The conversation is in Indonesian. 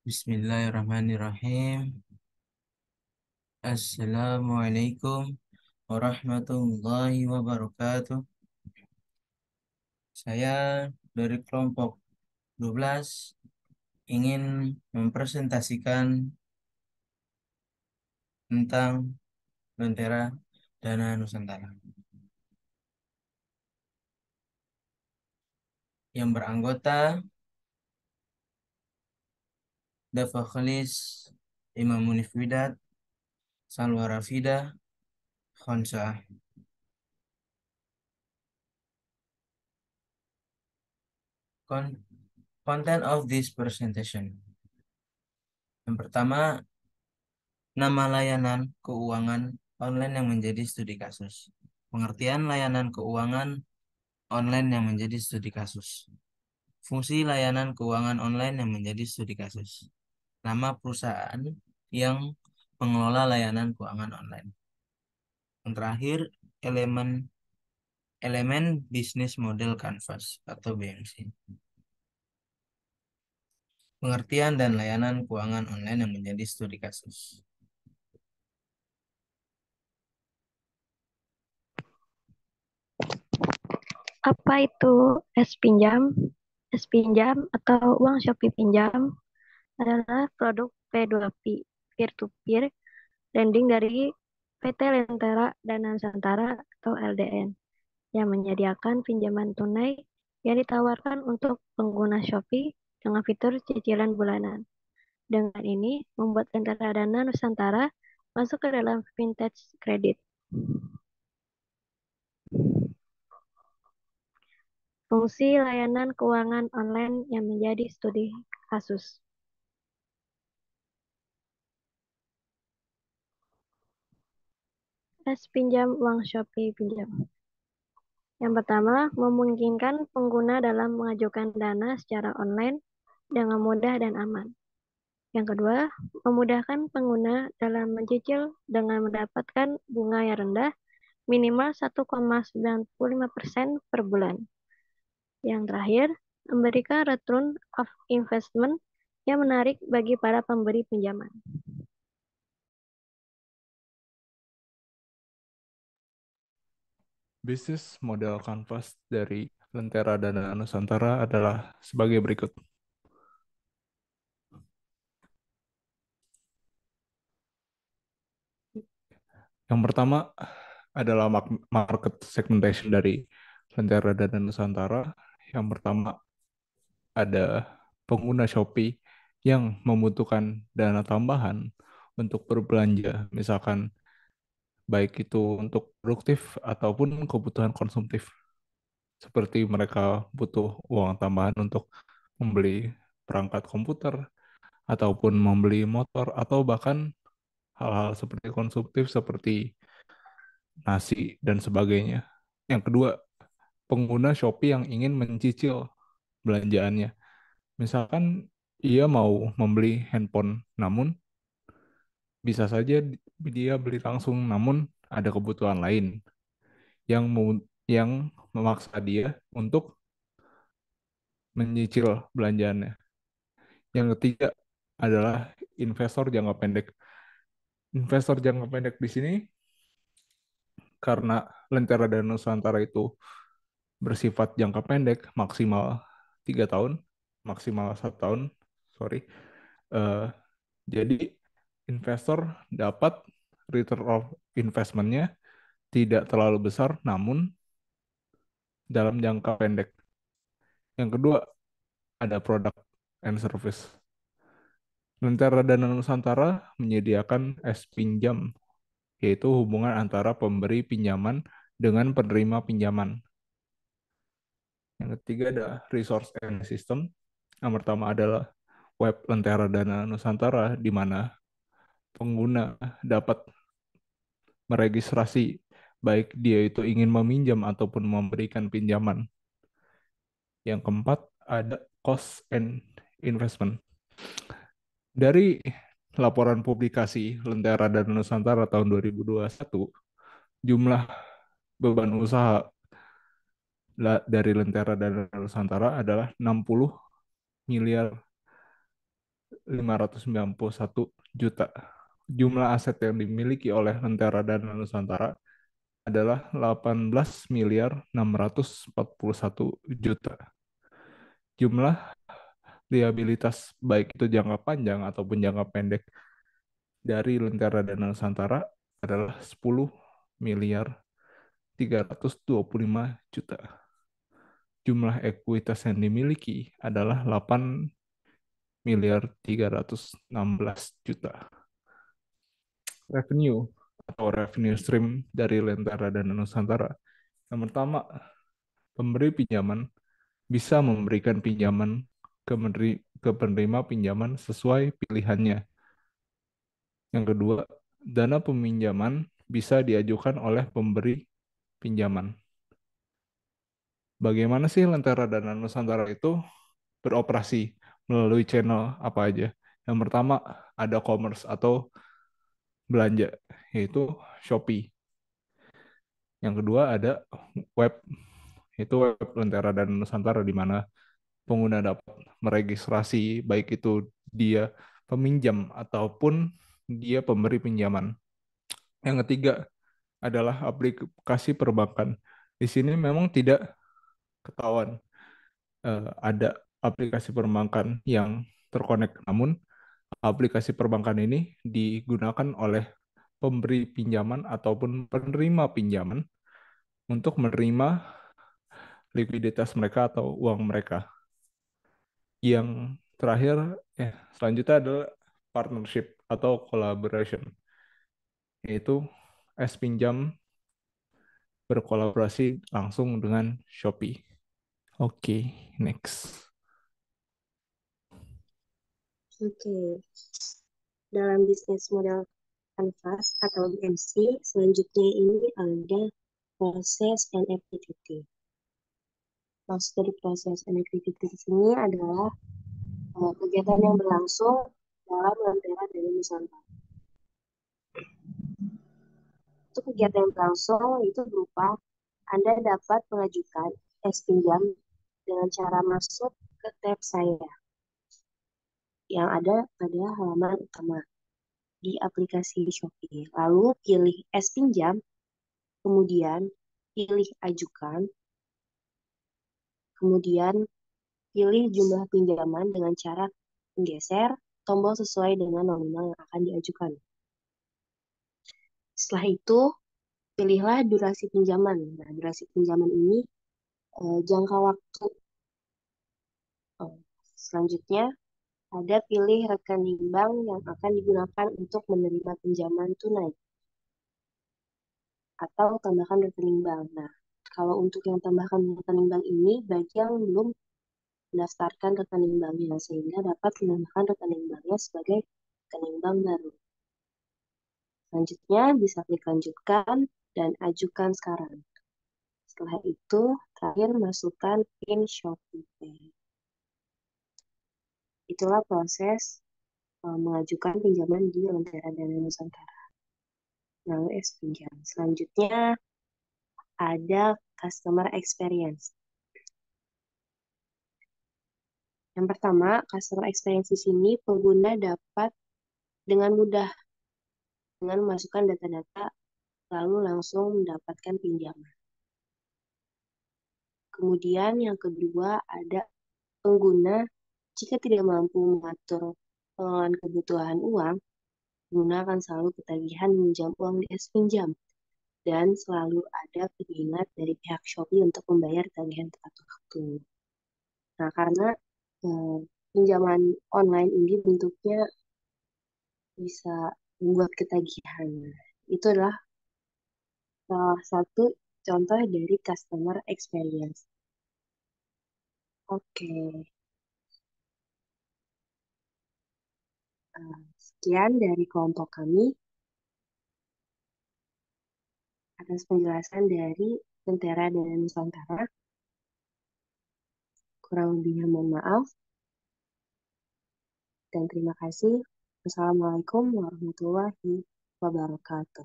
Bismillahirrahmanirrahim. Assalamualaikum warahmatullahi wabarakatuh. Saya dari kelompok 12 ingin mempresentasikan tentang Lentera Dana Nusantara yang beranggota Dafa Khalis, Imam Munif Widat, Salwa Rafida, Khonsah. Con- Content of this presentation. Yang pertama, nama layanan keuangan online yang menjadi studi kasus. Pengertian layanan keuangan online yang menjadi studi kasus. Fungsi layanan keuangan online yang menjadi studi kasus. Nama perusahaan yang mengelola layanan keuangan online. Yang terakhir, elemen elemen bisnis model Canvas atau BMC. Pengertian dan layanan keuangan online yang menjadi studi kasus. Apa itu S-Pinjam? S-Pinjam atau uang Shopee pinjam adalah produk P2P, peer-to-peer lending dari PT Lentera Dana Nusantara atau LDN yang menyediakan pinjaman tunai yang ditawarkan untuk pengguna Shopee dengan fitur cicilan bulanan. Dengan ini, membuat Lentera Dana Nusantara masuk ke dalam vintage kredit. Fungsi layanan keuangan online yang menjadi studi kasus. Pinjam uang Shopee pinjam. Yang pertama, memungkinkan pengguna dalam mengajukan dana secara online dengan mudah dan aman. Yang kedua, memudahkan pengguna dalam mencicil dengan mendapatkan bunga yang rendah minimal 1,95% per bulan. Yang terakhir, memberikan return of investment yang menarik bagi para pemberi pinjaman. Bisnis model Canvas dari Lentera Dana Nusantara adalah sebagai berikut. Yang pertama adalah market segmentation dari Lentera Dana Nusantara. Yang pertama ada pengguna Shopee yang membutuhkan dana tambahan untuk berbelanja, misalkan baik itu untuk produktif ataupun kebutuhan konsumtif. Seperti mereka butuh uang tambahan untuk membeli perangkat komputer, ataupun membeli motor, atau bahkan hal-hal seperti konsumtif seperti nasi dan sebagainya. Yang kedua, pengguna Shopee yang ingin mencicil belanjaannya. Misalkan ia mau membeli handphone, namun bisa saja dia beli langsung, namun ada kebutuhan lain yang yang memaksa dia untuk menyicil belanjaannya. Yang ketiga adalah investor jangka pendek. Investor jangka pendek di sini karena Lentera dan Nusantara itu bersifat jangka pendek, maksimal 3 tahun, maksimal 1 tahun, sorry. Eh, jadi investor dapat return of investment-nya tidak terlalu besar, namun dalam jangka pendek. Yang kedua ada product and service. Lentera Dana Nusantara menyediakan S-Pinjam, yaitu hubungan antara pemberi pinjaman dengan penerima pinjaman. Yang ketiga ada resource and system. Yang pertama adalah web Lentera Dana Nusantara, di mana pengguna dapat meregistrasi baik dia itu ingin meminjam ataupun memberikan pinjaman. Yang keempat ada cost and investment. Dari laporan publikasi Lentera Dana Nusantara tahun 2021, jumlah beban usaha dari Lentera Dana Nusantara adalah 60 miliar 591 juta. Jumlah aset yang dimiliki oleh Lentera Dana Nusantara adalah 18 miliar 641 juta. Jumlah liabilitas baik itu jangka panjang ataupun jangka pendek dari Lentera Dana Nusantara adalah 10 miliar 325 juta. Jumlah ekuitas yang dimiliki adalah 8 miliar 316 juta. Revenue atau revenue stream dari Lentera Dana Nusantara. Yang pertama, pemberi pinjaman bisa memberikan pinjaman ke penerima pinjaman sesuai pilihannya. Yang kedua, dana peminjaman bisa diajukan oleh pemberi pinjaman. Bagaimana sih Lentera Dana Nusantara itu beroperasi melalui channel apa aja? Yang pertama, ada commerce atau belanja, yaitu Shopee. Yang kedua ada web, yaitu web Lentera Dana Nusantara, di mana pengguna dapat meregistrasi baik itu dia peminjam ataupun dia pemberi pinjaman. Yang ketiga adalah aplikasi perbankan. Di sini memang tidak ketahuan ada aplikasi perbankan yang terkonek, namun aplikasi perbankan ini digunakan oleh pemberi pinjaman ataupun penerima pinjaman untuk menerima likuiditas mereka atau uang mereka. Yang terakhir, selanjutnya adalah partnership atau collaboration, yaitu S-Pinjam berkolaborasi langsung dengan Shopee. Oke, next. Oke. Dalam bisnis model Canvas atau BMC, selanjutnya ini ada proses and activity. Maksud dari proses and activity di sini adalah kegiatan yang berlangsung dalam Lentera Dana Nusantara. Untuk kegiatan yang berlangsung itu berupa Anda dapat mengajukan pinjam dengan cara masuk ke tab saya yang ada pada halaman utama di aplikasi Shopee. Lalu pilih pinjam, kemudian pilih ajukan, kemudian pilih jumlah pinjaman dengan cara menggeser tombol sesuai dengan nominal yang akan diajukan. Setelah itu, pilihlah durasi pinjaman. Nah, durasi pinjaman ini jangka waktu. Selanjutnya, ada pilih rekening bank yang akan digunakan untuk menerima pinjaman tunai atau tambahkan rekening bank. Nah, kalau untuk yang tambahkan rekening bank ini, bagi yang belum mendaftarkan rekening banknya, sehingga dapat menambahkan rekening banknya sebagai rekening bank baru. Selanjutnya, bisa klik lanjutkan dan ajukan sekarang. Setelah itu, terakhir masukkan PIN ShopeePay. Itulah proses mengajukan pinjaman di Lentera Dana Nusantara melalui S-Pinjam. Selanjutnya, ada customer experience. Yang pertama, customer experience di sini pengguna dapat dengan mudah dengan memasukkan data-data lalu langsung mendapatkan pinjaman. Kemudian yang kedua ada pengguna jika tidak mampu mengatur pengelolaan kebutuhan uang, pengguna akan selalu ketagihan meminjam uang di S-Pinjam dan selalu ada pengingat dari pihak Shopee untuk membayar tagihan tepat waktu. Nah, karena pinjaman online ini bentuknya bisa membuat ketagihan. Itu adalah salah satu contoh dari customer experience. Oke. Sekian dari kelompok kami atas penjelasan dari Lentera Dana Nusantara. Kurang lebihnya mohon maaf. Dan terima kasih. Wassalamualaikum warahmatullahi wabarakatuh.